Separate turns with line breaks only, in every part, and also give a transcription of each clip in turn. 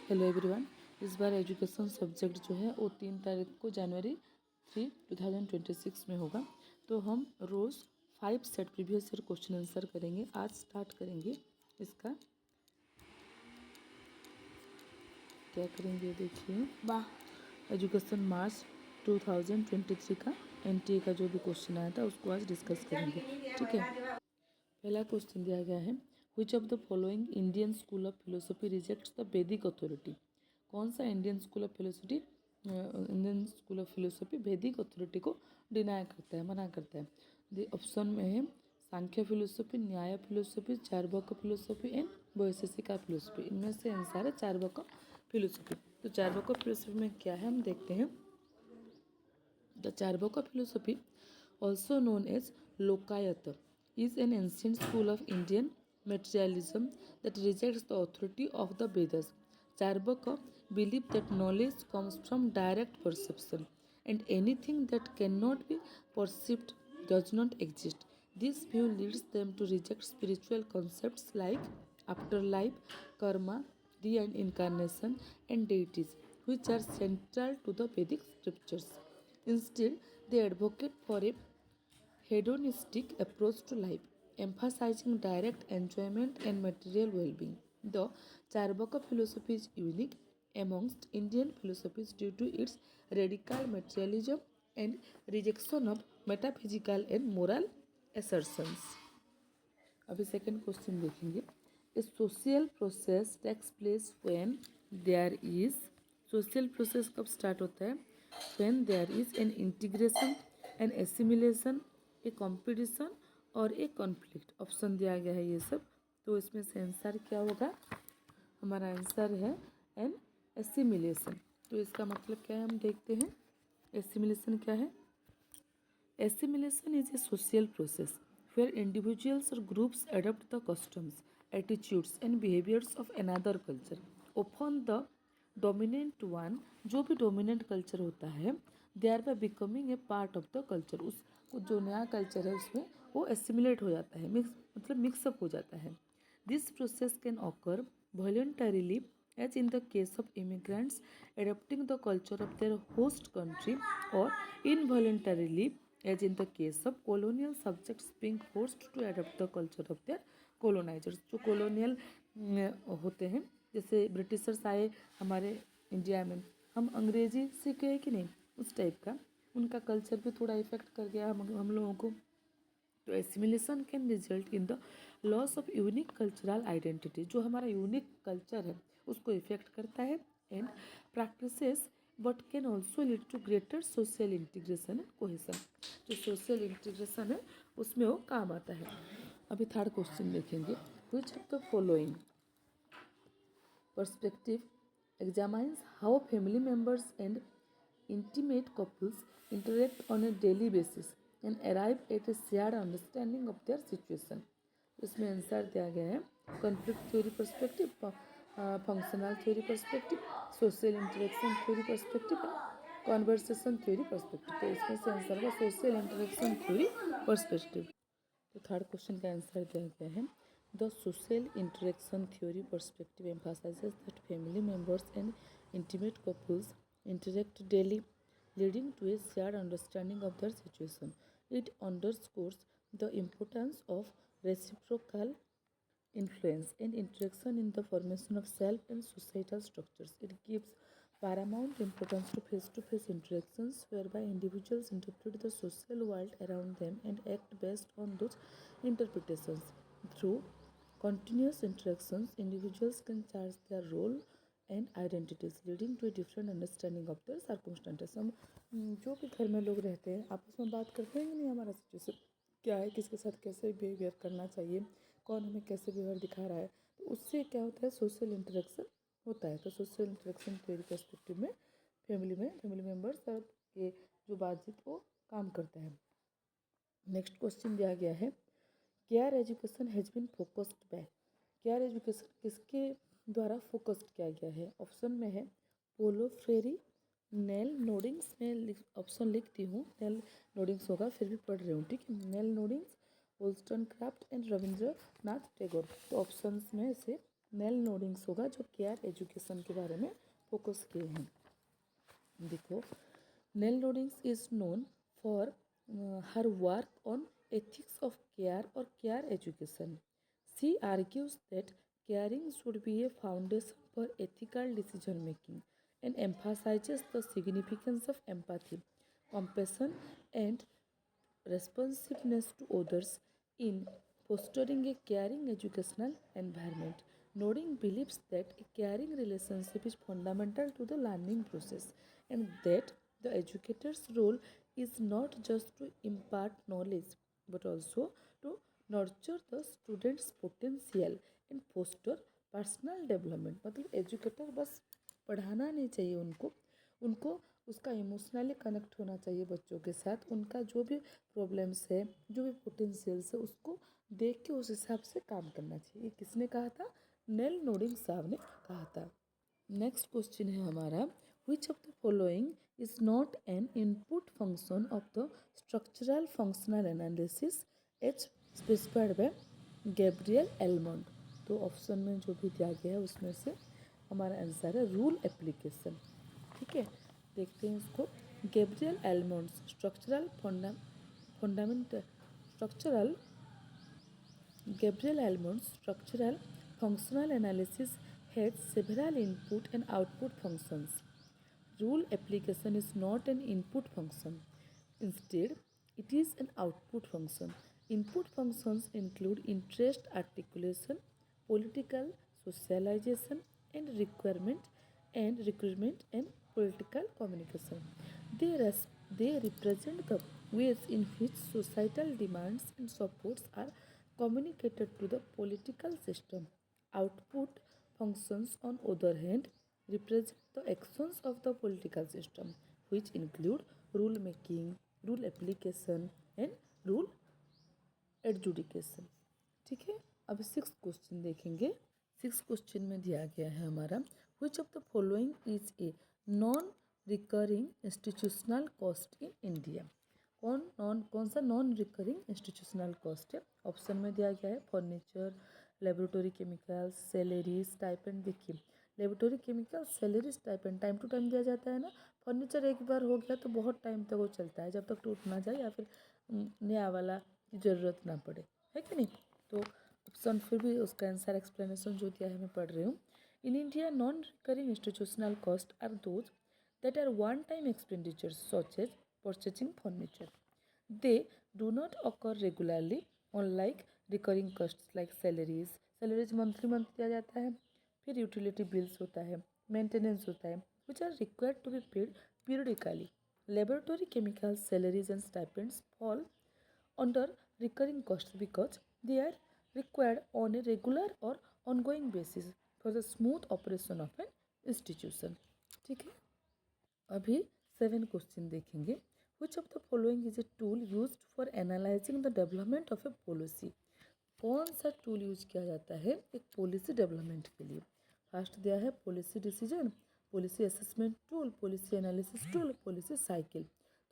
Hello everyone. इस बार education subject जो है वो 3 तारीख को जनवरी 2026 में होगा। तो हम रोज़ 5 set previous year question answer करेंगे। आज स्टार्ट करेंगे इसका। क्या करेंगे देखिए। एजुकेशन मार्च 2023 का एनटीए का जो भी क्वेश्चन आया था उसको आज डिस्कस करेंगे। ठीक है। पहला क्वेश्चन दिया गया है, विच of the following Indian school of philosophy rejects the वैदिक अथॉरिटी। कौन सा इंडियन स्कूल ऑफ फिलोसफी वैदिक अथॉरिटी को डिनाई करता है, मना करता है। ऑप्शन में है सांख्य फिलोसफी, न्याय philosophy, Charvaka philosophy and Vaisheshika philosophy. इनमें से आंसर है चार्वाक फिलोसफी। तो चार्वाक फिलोसफी में क्या है हम देखते हैं। The Charvaka philosophy also known as Lokayata is an ancient school of Indian materialism that rejects the authority of the Vedas. Charvaka believed that knowledge comes from direct perception and anything that cannot be perceived does not exist. This view leads them to reject spiritual concepts like afterlife, karma, reincarnation, and deities, which are central to the Vedic scriptures. Instead, they advocate for a hedonistic approach to life, emphasizing direct enjoyment and material well-being. The Charvaka philosophy is unique amongst Indian philosophies due to its radical materialism and rejection of metaphysical and moral assertions. अभी second question देखेंगे। A social process takes place when there is. Social process कब start होता है? When there is an integration, an assimilation, a competition और a conflict. Option दिया गया है ये सब। तो इसमें से आंसर क्या होगा? हमारा आंसर है एन एसिमिलेशन। तो इसका मतलब क्या है हम देखते हैं। एसिमिलेशन क्या है? Assimilation is a social process where individuals or groups adopt the customs, attitudes and behaviors of another culture. Often the dominant one, जो भी dominant culture होता है, thereby becoming a part of the culture. उस जो नया culture है उसमें वो assimilate हो जाता है, मतलब mix up हो जाता है. This process can occur voluntarily, as in the case of immigrants adopting the culture of their host country, or involuntarily, as in the case of colonial subjects being forced to adopt the culture of their colonizers. जो colonial होते हैं, जैसे Britishers आए हमारे India में, हम अंग्रेजी सीखे कि नहीं, उस टाइप का उनका कल्चर भी थोड़ा इफेक्ट कर गया हम लोगों को। तो assimilation can result in the loss of unique cultural identity. जो हमारा यूनिक कल्चर है उसको इफेक्ट करता है। And practices but can also lead to greater social integration and cohesion. जो सोशल इंटीग्रेशन है उसमें वो काम आता है। अभी थर्ड क्वेश्चन देखेंगे। Which of the following perspective examines how family members and intimate couples interact on a daily basis and arrive at a shared understanding of their situation. इसमें आंसर दिया गया है conflict theory perspective, functional theory perspective, social interaction theory perspective, conversation theory perspective. तो इसमें से answer होगा social interaction theory perspective. तो third question का आंसर दिया गया है the social interaction theory perspective emphasizes that family members and intimate couples interact daily, leading to a shared understanding of their situation. It underscores the importance of reciprocal influence and interaction in the formation of self and societal structures. It gives paramount importance to face-to-face interactions whereby individuals interpret the social world around them and act based on those interpretations. Through continuous interactions, individuals can charge their role and identities, leading to a different understanding of their circumstances. हम जो भी घर में लोग रहते हैं आपस में बात करते हैं कि नहीं, हमारा सिचुएशन क्या है, किसके साथ कैसे बिहेवियर करना चाहिए, कौन हमें कैसे बिहेवियर दिखा रहा है, तो उससे क्या होता है सोशल इंटरेक्शन होता है। तो सोशल इंटरेक्शन थ्योरी पर्सपेक्टिव में फैमिली मेम्बर्स और के जो बातचीत वो काम करता है। नेक्स्ट क्वेश्चन दिया गया है care education has been focused by. Care education किसके द्वारा फोकस्ड किया गया है? ऑप्शन में है पोलो फ्रेरी, नेल नोडिंग्स। मैं ऑप्शन लिखती हूँ, नेल नोडिंग्स होगा, फिर भी पढ़ रही हूँ, ठीक है। Nel Noddings, Wollstonecraft and Rabindranath Tagore. तो ऑप्शंस में से नेल नोडिंग्स होगा जो केयर एजुकेशन के बारे में फोकस किए हैं। देखो, Nel Noddings is known for her work on ethics of care or care education. She argues that caring should be a foundation for ethical decision making and emphasizes the significance of empathy, compassion, and responsiveness to others in fostering a caring educational environment. Noding believes that a caring relationship is fundamental to the learning process and that the educator's role is not just to impart knowledge but also to nurture the student's potential and foster personal development. मतलब educator बस पढ़ाना नहीं चाहिए उनको उनको उसका emotionally connect होना चाहिए बच्चों के साथ। उनका जो भी प्रॉब्लम्स है, जो भी पोटेंशियल्स है, उसको देख के उस हिसाब से काम करना चाहिए। किसने कहा था? नेल नोडिंग साहब ने कहा था। नेक्स्ट क्वेश्चन है हमारा, which of the following is not an input function of the structural functional analysis as specified by Gabriel Almond. तो ऑप्शन में जो भी दिया गया है उसमें से हमारा आंसर है रूल एप्लीकेशन। ठीक है, देखते हैं इसको। Gabriel almonds structural Gabriel Almond's structural functional analysis has several input and output functions. Rule application is not an input function. Instead, it is an output function. Input functions include interest articulation, political socialization, and recruitment and political communication. They represent the ways in which societal demands and supports are communicated to the political system. Output functions, on other hand, represent the actions of the political system, which include rule making, rule application, and rule adjudication. ठीक है, अब 6th question देखेंगे। 6th question में दिया गया है हमारा, which of the following is a non recurring institutional cost in India. कौन सा नॉन रिकरिंग इंस्टीट्यूशनल कॉस्ट है? ऑप्शन में दिया गया है furniture, laboratory chemicals, salary, stipend. देखिए, laboratory chemical, salary, stipend time to time दिया जाता है ना। फर्नीचर एक बार हो गया तो बहुत टाइम तक वो चलता है, जब तक टूट ना जाए या फिर नया वाला की ज़रूरत ना पड़े, है कि नहीं। तो ऑप्शन फिर भी उसका आंसर एक्सप्लेनेशन जो दिया है मैं पढ़ रही हूँ। In India non recurring institutional cost are those that are one time expenditures such as purchasing furniture. They do not occur regularly, unlike recurring costs like salaries. Salaries monthly दिया जाता है, फिर यूटिलिटी बिल्स होता है, maintenance होता है, which are required to be paid periodically. Laboratory chemicals, salaries and stipends fall under recurring costs because they are required on a regular or ongoing basis for the smooth operation of an institution. ठीक है, अभी 7 question देखेंगे। विच of the following is a tool use for analysing the development of A policy. कौन सा tool use किया जाता है एक पॉलिसी डेवलपमेंट के लिए? फर्स्ट दिया है policy decision, policy assessment tool, policy analysis tool, policy cycle.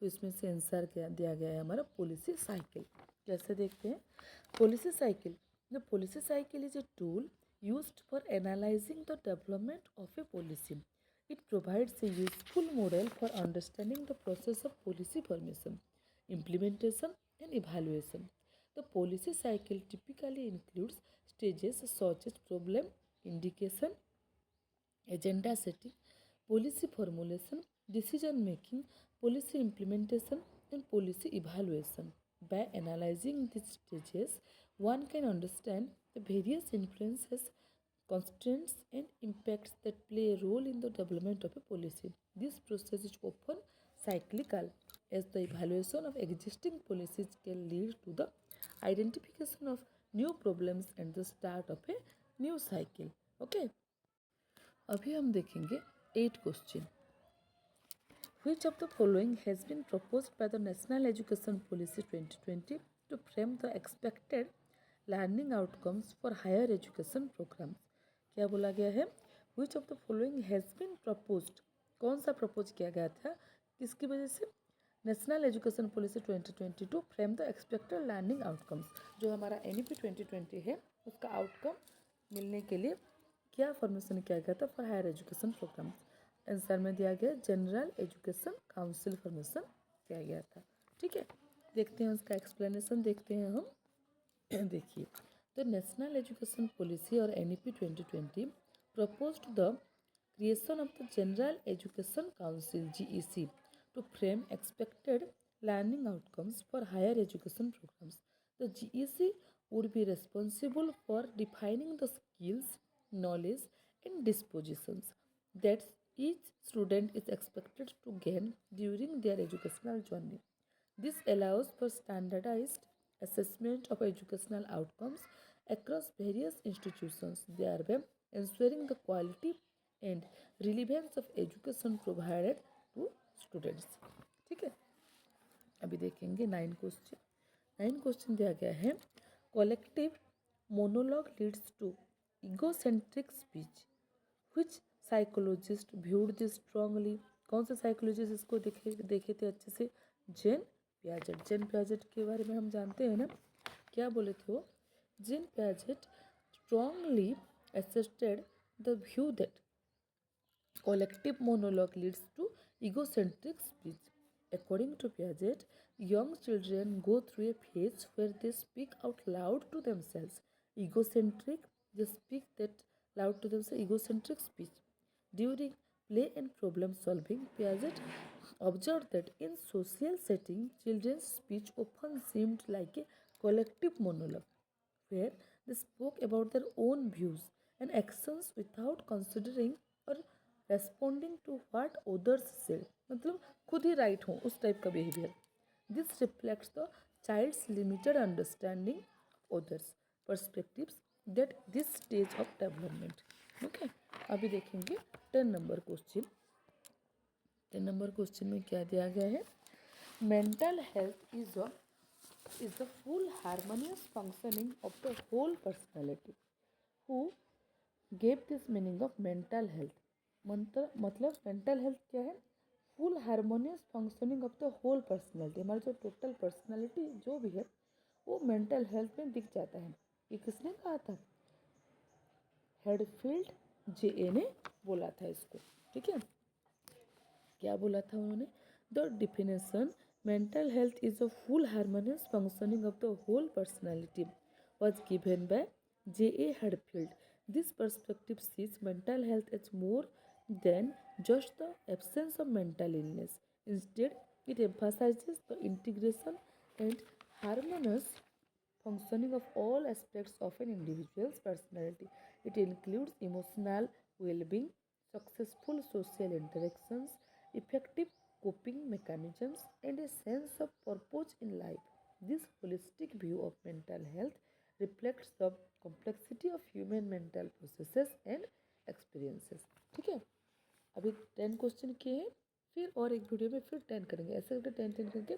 तो इसमें से आंसर क्या दिया गया है हमारा? Policy cycle. कैसे देखते हैं? Policy cycle, the policy cycle is a tool used for analyzing the development of a policy. It provides a useful model for understanding the process of policy formation, implementation, and evaluation. The policy cycle typically includes stages such as problem indication, agenda setting, policy formulation, decision making, policy implementation, and policy evaluation. By analyzing these stages, one can understand the various influences, constraints, and impacts that play a role in the development of a policy. This process is often cyclical, as the evaluation of existing policies can lead to the identification of new problems and the start of a new cycle. Okay. अभी हम देखेंगे 8 question. Which of the following has been proposed by the National Education Policy 2020 to frame the expected learning outcomes for higher education programs? क्या बोला गया है? Which of the following has been proposed? कौन सा propose किया गया था, किसकी वजह से? National education policy 2020 to frame the expected learning outcomes. जो हमारा NEP 2020 है उसका आउटकम मिलने के लिए क्या फॉर्मेशन किया गया था for higher education program. Answer में दिया गया जनरल एजुकेशन काउंसिल फॉर्मेशन किया गया था। ठीक है, देखते हैं उसका एक्सप्लेनेशन देखते हैं हम। देखिए, द नेशनल एजुकेशन पॉलिसी और NEP 2020 proposed the creation of the General Education Council GEC to frame expected learning outcomes for higher education programs. The GEC would be responsible for defining the skills, knowledge, and dispositions that each student is expected to gain during their educational journey. This allows for standardized assessment of educational outcomes across various institutions, thereby ensuring the quality and relevance of education provided to students. ठीक है, अभी देखेंगे 9 question दिया गया है। Collective monologue leads to egocentric speech which psychologist viewed this strongly. कौन से psychologist इसको देखे थे अच्छे से? जेन पियाजेट के बारे में हम जानते हैं ना, क्या बोले थे वो? Jean Piaget strongly asserted the view that collective monologue leads to egocentric speech. According to Piaget, young children go through a phase where they speak out loud to themselves. They speak that loud to themselves, egocentric speech. During play and problem solving, Piaget observed that in social setting, children's speech often seemed like a collective monologue, where they spoke about their own views and actions without considering or responding to what others said. मतलब खुद ही right हो उस type का behaviour. This reflects the child's limited understanding of others' perspectives at this stage of development. Okay, अभी देखेंगे 10 number question. 10 number question में क्या दिया गया है? Mental health is the full harmonious functioning of the whole personality. Who gave this meaning of mental health? मतलब mental health क्या है? Full harmonious functioning of the whole personality. हमारी जो टोटल पर्सनैलिटी जो भी है वो मेंटल हेल्थ में दिख जाता है. ये किसने कहा था? हेडफील्ड JA ने बोला था इसको. ठीक है, क्या बोला था उन्होंने? The definition mental health is a full harmonious functioning of the whole personality was given by J.A. Hadfield. This perspective sees mental health as more than just the absence of mental illness. Instead, it emphasizes the integration and harmonious functioning of all aspects of an individual's personality. It includes emotional well-being, successful social interactions, effective coping mechanisms, and a sense of purpose in life. This holistic view of mental health reflects the complexity of human mental processes and experiences. ठीक है, अभी 10 question किए हैं, फिर और एक video में फिर 10 करेंगे. ऐसे करके 10 करके